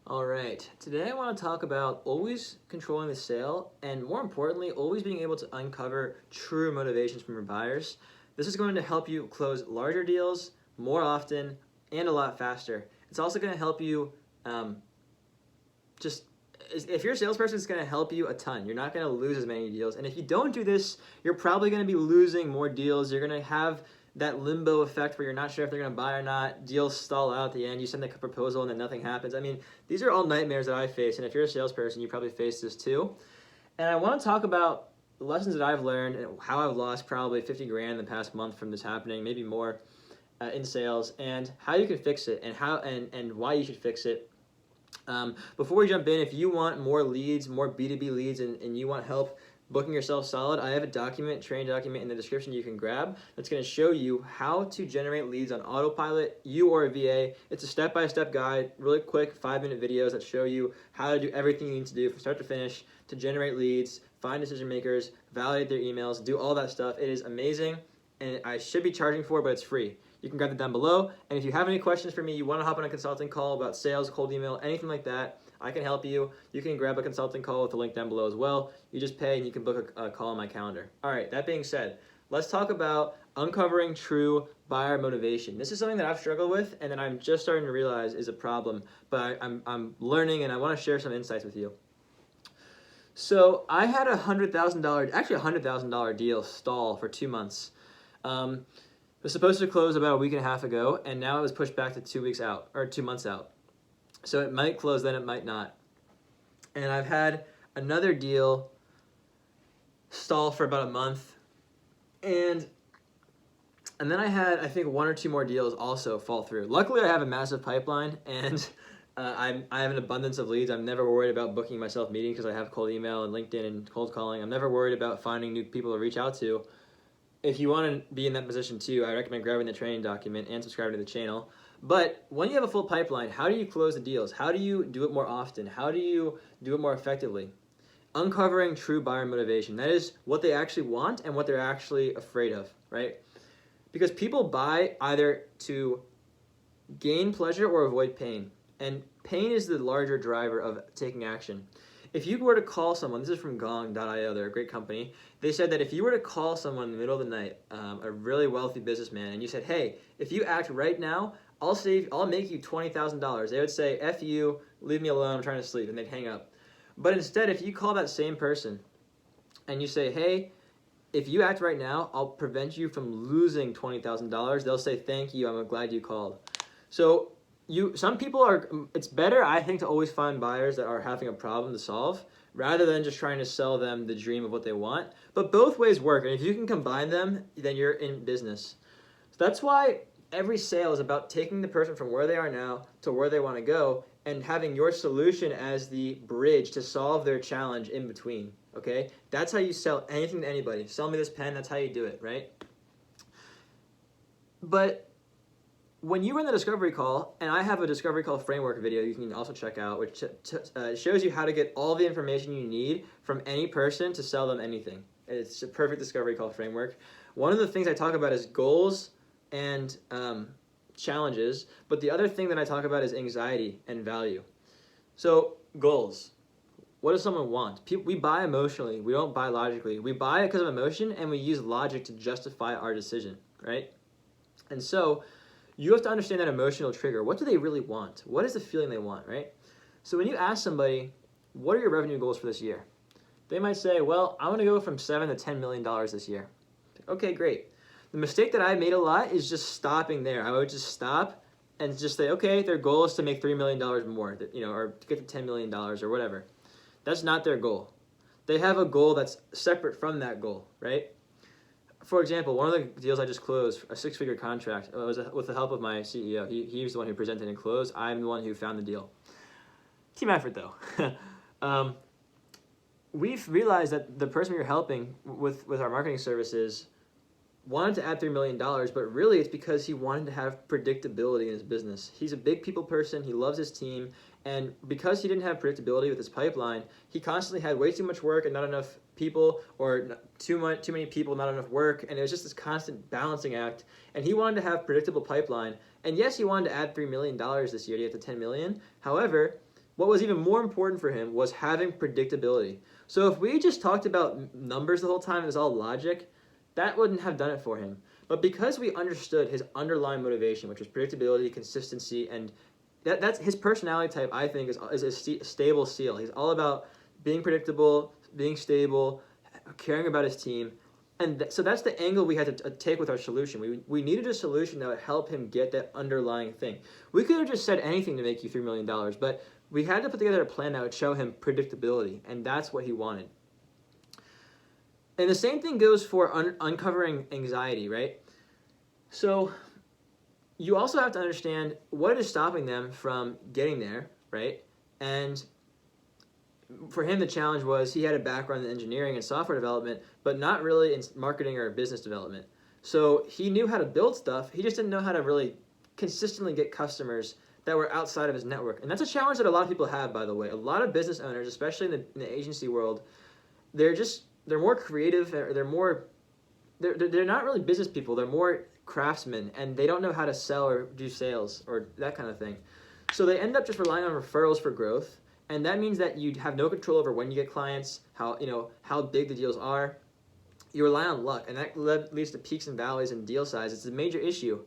All right, today I want to talk about always controlling the sale and more importantly, always being able to uncover true motivations from your buyers. This is going to help you close larger deals more often and a lot faster. It's also going to help you um, just if you're a salesperson, it's going to help you a ton. You're not going to lose as many deals. And if you don't do this, you're probably going to be losing more deals. You're going to have that limbo effect where you're not sure if they're going to buy or not. Deals stall out at the end. You send the proposal and then nothing happens. I mean, these are all nightmares that I face. And if you're a salesperson, you probably face this too. And I want to talk about the lessons that I've learned and how I've lost probably 50 grand in the past month from this happening, maybe more in sales, and how you can fix it and how and why you should fix it. Before we jump in, if you want more leads, more B2B leads, and you want help booking yourself solid, I have a training document in the description you can grab that's going to show you how to generate leads on autopilot, you or a VA. It's a step-by-step guide, really quick 5-minute videos that show you how to do everything you need to do from start to finish to generate leads, find decision makers, validate their emails, do all that stuff. It is amazing, and I should be charging for it, but it's free. You can grab it down below. And if you have any questions for me, you want to hop on a consulting call about sales, cold email, anything like that, I can help you. You can grab a consulting call with the link down below as well. You just pay and you can book a call on my calendar. All right, that being said, let's talk about uncovering true buyer motivation. This is something that I've struggled with and that I'm just starting to realize is a problem, but I'm learning and I want to share some insights with you. So I had $100,000 deal stall for 2 months. It was supposed to close about a week and a half ago, and now it was pushed back to 2 weeks out, or 2 months out. So it might close, then it might not. And I've had another deal stall for about a month, and then I had, I think, 1 or 2 more deals also fall through. Luckily, I have a massive pipeline, and I have an abundance of leads. I'm never worried about booking myself meetings because I have cold email and LinkedIn and cold calling. I'm never worried about finding new people to reach out to. If you want to be in that position too, I recommend grabbing the training document and subscribing to the channel. But when you have a full pipeline, how do you close the deals? How do you do it more often? How do you do it more effectively? Uncovering true buyer motivation. That is what they actually want and what they're actually afraid of, right? Because people buy either to gain pleasure or avoid pain. And pain is the larger driver of taking action. If you were to call someone, this is from Gong.io, they're a great company. They said that if you were to call someone in the middle of the night, a really wealthy businessman, and you said, hey, if you act right now, I'll make you $20,000. They would say, F you, leave me alone, I'm trying to sleep, and they'd hang up. But instead, if you call that same person and you say, hey, if you act right now, I'll prevent you from losing $20,000, they'll say, thank you, I'm glad you called. So some people are, it's better, I think, to always find buyers that are having a problem to solve rather than just trying to sell them the dream of what they want. But both ways work, and if you can combine them, then you're in business. So that's why every sale is about taking the person from where they are now to where they want to go and having your solution as the bridge to solve their challenge in between, okay? That's how you sell anything to anybody. Sell me this pen, that's how you do it, right? But when you run the discovery call, and I have a discovery call framework video you can also check out, which shows you how to get all the information you need from any person to sell them anything. It's a perfect discovery call framework. One of the things I talk about is goals and challenges, but the other thing that I talk about is anxiety and value. So goals. What does someone want? We buy emotionally. We don't buy logically. We buy it because of emotion, and we use logic to justify our decision, right? And so you have to understand that emotional trigger. What do they really want? What is the feeling they want, right? So when you ask somebody, what are your revenue goals for this year? They might say, well, I want to go from $7 to $10 million this year. Okay, great. The mistake that I made a lot is just stopping there. I would just stop and just say, okay, their goal is to make $3 million more, or to get to $10 million or whatever. That's not their goal. They have a goal that's separate from that goal, right? For example, one of the deals I just closed, a 6-figure contract, was with the help of my CEO. He was the one who presented and closed. I'm the one who found the deal. Team effort, though. We've realized that the person we were helping with our marketing services wanted to add $3 million, but really it's because he wanted to have predictability in his business. He's a big people person. He loves his team. And because he didn't have predictability with his pipeline, he constantly had way too much work and not enough people, or too many people, not enough work. And it was just this constant balancing act. And he wanted to have predictable pipeline. And yes, he wanted to add $3 million this year to get to $10 million. However, what was even more important for him was having predictability. So if we just talked about numbers the whole time, it was all logic, that wouldn't have done it for him. But because we understood his underlying motivation, which was predictability, consistency, and that's his personality type, I think, is a stable SEAL. He's all about being predictable, being stable, caring about his team. And so that's the angle we had to take with our solution. We needed a solution that would help him get that underlying thing. We could have just said anything to make you $3 million, but we had to put together a plan that would show him predictability, and that's what he wanted. And the same thing goes for uncovering anxiety, right? So you also have to understand what is stopping them from getting there, right? And for him, the challenge was he had a background in engineering and software development, but not really in marketing or business development. So he knew how to build stuff. He just didn't know how to really consistently get customers that were outside of his network. And that's a challenge that a lot of people have, by the way. A lot of business owners, especially in the agency world, they're more creative. They're not really business people. They're more craftsmen, and they don't know how to sell or do sales or that kind of thing. So they end up just relying on referrals for growth. And that means that you have no control over when you get clients, how big the deals are. You rely on luck, and that leads to peaks and valleys in deal size. It's a major issue.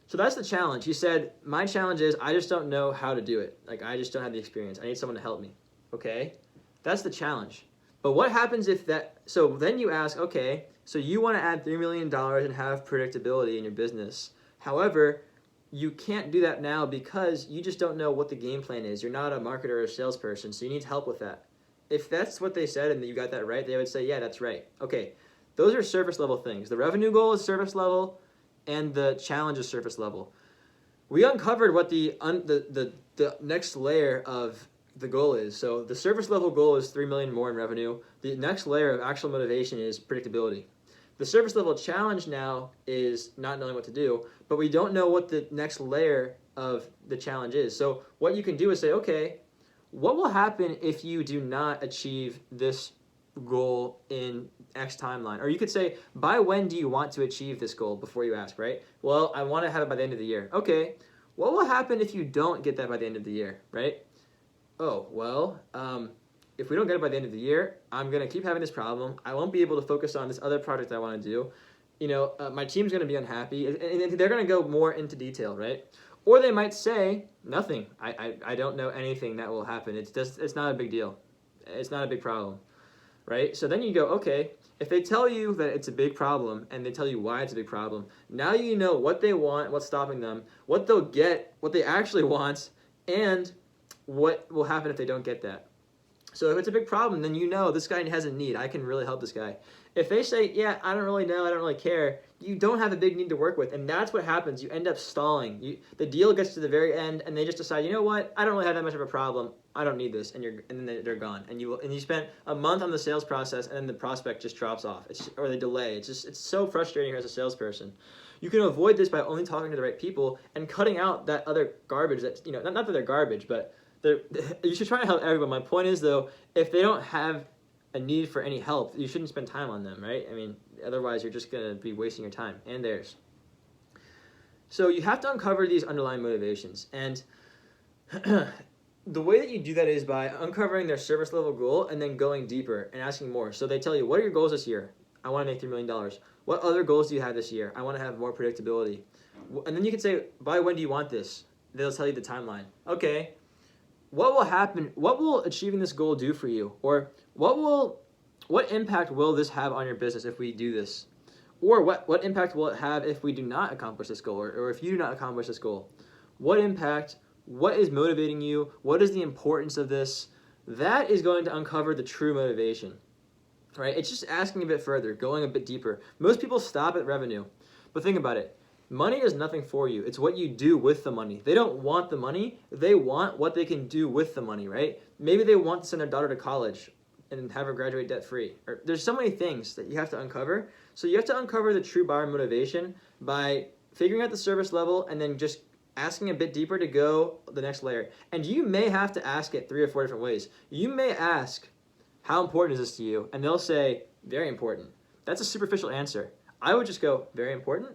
So that's the challenge. He said, my challenge is I just don't know how to do it. Like, I just don't have the experience. I need someone to help me. Okay? That's the challenge. But what happens if that, so then you ask, okay, so you want to add $3 million and have predictability in your business. However, you can't do that now because you just don't know what the game plan is. You're not a marketer or a salesperson, so you need help with that. If that's what they said and you got that right, they would say, yeah, that's right. Okay, those are surface level things. The revenue goal is surface level, and the challenge is surface level. We uncovered what the next layer of the goal is. So the surface level goal is 3 million more in revenue. The next layer of actual motivation is predictability. The surface level challenge now is not knowing what to do, but we don't know what the next layer of the challenge is. So what you can do is say, okay, what will happen if you do not achieve this goal in X timeline? Or you could say, by when do you want to achieve this goal before you ask, right? Well, I want to have it by the end of the year. Okay, what will happen if you don't get that by the end of the year, right? Oh, well, if we don't get it by the end of the year, I'm going to keep having this problem. I won't be able to focus on this other project I want to do. My team's going to be unhappy, and they're going to go more into detail, right? Or they might say, nothing. I don't know anything that will happen. It's not a big deal. It's not a big problem, right? So then you go, okay, if they tell you that it's a big problem and they tell you why it's a big problem, now you know what they want, what's stopping them, what they'll get, what they actually want, and what will happen if they don't get that. So if it's a big problem, then you know this guy has a need. I can really help this guy. If they say, yeah, I don't really know, I don't really care, you don't have a big need to work with. And that's what happens. You end up stalling. The deal gets to the very end, and they just decide, you know what, I don't really have that much of a problem. I don't need this. And then they're gone. And you spent a month on the sales process, and then the prospect just drops off. Or they delay. It's so frustrating as a salesperson. You can avoid this by only talking to the right people and cutting out that other garbage that, not that they're garbage, but you should try to help everyone. My point is, though, if they don't have a need for any help, you shouldn't spend time on them, right? I mean, otherwise you're just going to be wasting your time and theirs. So you have to uncover these underlying motivations. And the way that you do that is by uncovering their service level goal and then going deeper and asking more. So they tell you, what are your goals this year? I want to make $3 million. What other goals do you have this year? I want to have more predictability. And then you can say, by when do you want this? They'll tell you the timeline. Okay. What will happen? What will achieving this goal do for you? Or what impact will this have on your business if we do this? Or what impact will it have if we do not accomplish this goal, or if you do not accomplish this goal? What impact? What is motivating you? What is the importance of this? That is going to uncover the true motivation, right? It's just asking a bit further, going a bit deeper. Most people stop at revenue, but think about it. Money is nothing for you. It's what you do with the money. They don't want the money. They want what they can do with the money, right? Maybe they want to send their daughter to college and have her graduate debt-free. Or there's so many things that you have to uncover. So you have to uncover the true buyer motivation by figuring out the service level and then just asking a bit deeper to go the next layer. And you may have to ask it 3 or 4 different ways. You may ask, how important is this to you? And they'll say, very important. That's a superficial answer. I would just go, very important.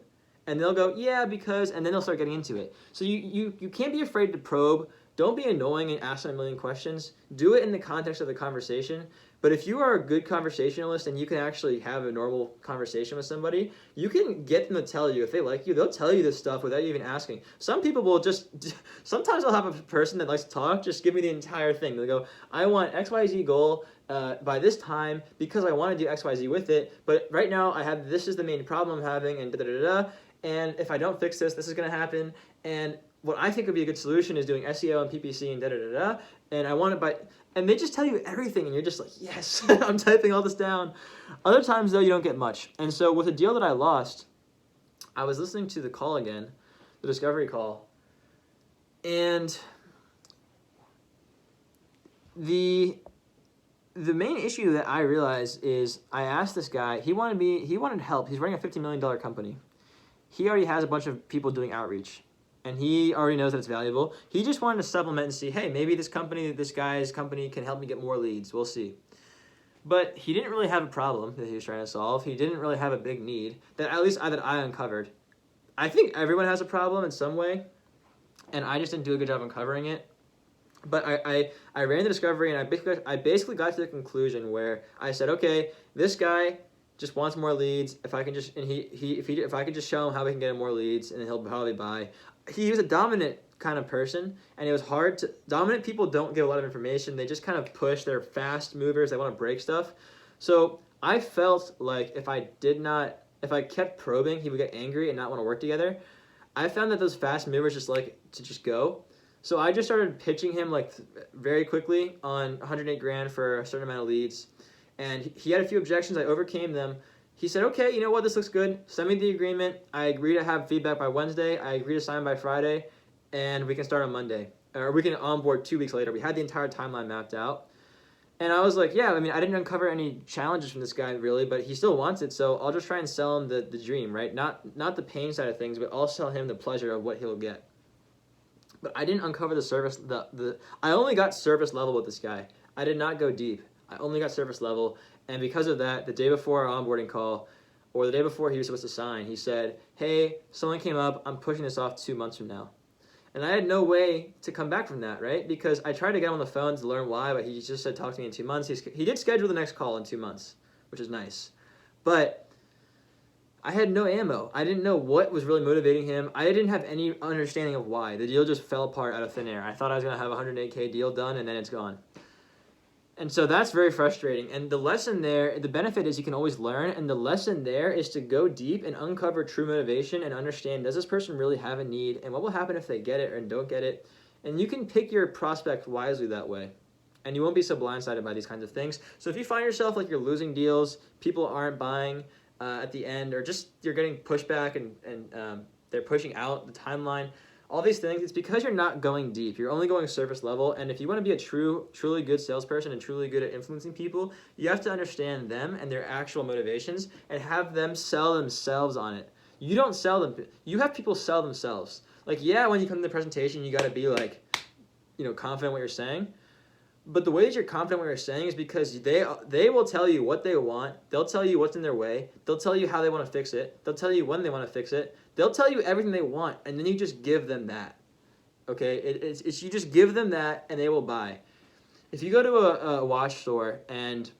And they'll go, yeah, because, and then they'll start getting into it. So you can't be afraid to probe. don't be annoying and ask them a million questions. Do it in the context of the conversation. But if you are a good conversationalist and you can actually have a normal conversation with somebody, you can get them to tell you if they like you. They'll tell you this stuff without you even asking. Some people will just, sometimes I'll have a person that likes to talk, just give me the entire thing. They'll go, I want XYZ goal by this time because I want to do XYZ with it. But right now I have, this is the main problem I'm having, and da-da-da-da. And if I don't fix this, this is going to happen. And what I think would be a good solution is doing SEO and PPC and da-da-da-da. And I want it by... And they just tell you everything, and you're just like, yes, I'm typing all this down. Other times, though, you don't get much. And so with a deal that I lost, I was listening to the call again, the discovery call, and the main issue that I realized is I asked this guy, he wanted help. He's running a $50 million company. He already has a bunch of people doing outreach, and he already knows that it's valuable. He just wanted to supplement and see, hey, maybe this guy's company can help me get more leads. We'll see. But he didn't really have a problem that he was trying to solve. He didn't really have a big need that I uncovered. I think everyone has a problem in some way, and I just didn't do a good job uncovering it. But I ran the discovery, and I basically got to the conclusion where I said, okay, this guy just wants more leads. If I can just if I can just show him how we can get him more leads, and then he'll probably buy. He was a dominant kind of person, and it was hard to... Dominant people don't give a lot of information. They just kind of push. They're fast movers. They want to break stuff. So I felt like if I kept probing, he would get angry and not want to work together. I found that those fast movers just like to just go. So I just started pitching him like very quickly on 108 grand for a certain amount of leads. And he had a few objections. I overcame them. He said, okay, you know what? This looks good. Send me the agreement. I agree to have feedback by Wednesday. I agree to sign by Friday. And we can start on Monday. Or we can onboard 2 weeks later. We had the entire timeline mapped out. And I was like, yeah, I mean, I didn't uncover any challenges from this guy really, but he still wants it. So I'll just try and sell him the dream, right? Not the pain side of things, but I'll sell him the pleasure of what he'll get. But I didn't uncover the service. I only got service level with this guy. I did not go deep. I only got service level. And because of that, the day before our onboarding call, or the day before he was supposed to sign, he said, hey, someone came up. I'm pushing this off 2 months from now. And I had no way to come back from that, right? Because I tried to get him on the phone to learn why, but he just said, talk to me in 2 months. He did schedule the next call in 2 months, which is nice. But I had no ammo. I didn't know what was really motivating him. I didn't have any understanding of why. The deal just fell apart out of thin air. I thought I was going to have a 108K deal done, and then it's gone. And so that's very frustrating. And the lesson there, the benefit is you can always learn. And the lesson there is to go deep and uncover true motivation and understand, does this person really have a need? And what will happen if they get it or don't get it? And you can pick your prospect wisely that way. And you won't be so blindsided by these kinds of things. So if you find yourself like you're losing deals, people aren't buying at the end, or just you're getting pushback and they're pushing out the timeline, all these things, it's because you're not going deep. You're only going surface level. And if you want to be a truly good salesperson and truly good at influencing people, you have to understand them and their actual motivations and have them sell themselves on it. You don't sell them. You have people sell themselves. Like, yeah, when you come to the presentation, you got to be like, confident what you're saying. But the way that you're confident what you're saying is because they will tell you what they want. They'll tell you what's in their way. They'll tell you how they want to fix it. They'll tell you when they want to fix it. They'll tell you everything they want, and then you just give them that. Okay? It's you just give them that, and they will buy. If you go to a watch store and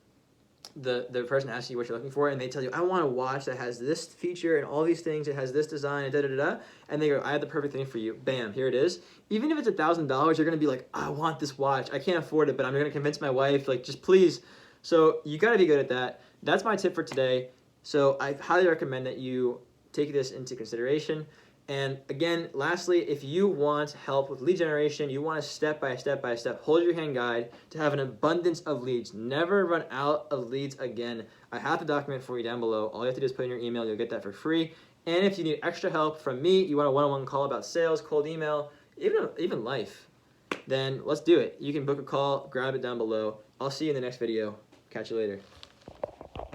the person asks you what you're looking for, and they tell you, I want a watch that has this feature and all these things, it has this design, and da-da-da-da, and they go, I have the perfect thing for you. Bam, here it is. Even if it's $1,000, you're going to be like, I want this watch. I can't afford it, but I'm going to convince my wife, like, just please. So you got to be good at that. That's my tip for today. So I highly recommend that you take this into consideration. And again, lastly, if you want help with lead generation, you want a step-by-step, hold your hand guide to have an abundance of leads. Never run out of leads again. I have the document for you down below. All you have to do is put in your email. You'll get that for free. And if you need extra help from me, you want a one-on-one call about sales, cold email, even life, then let's do it. You can book a call, grab it down below. I'll see you in the next video. Catch you later.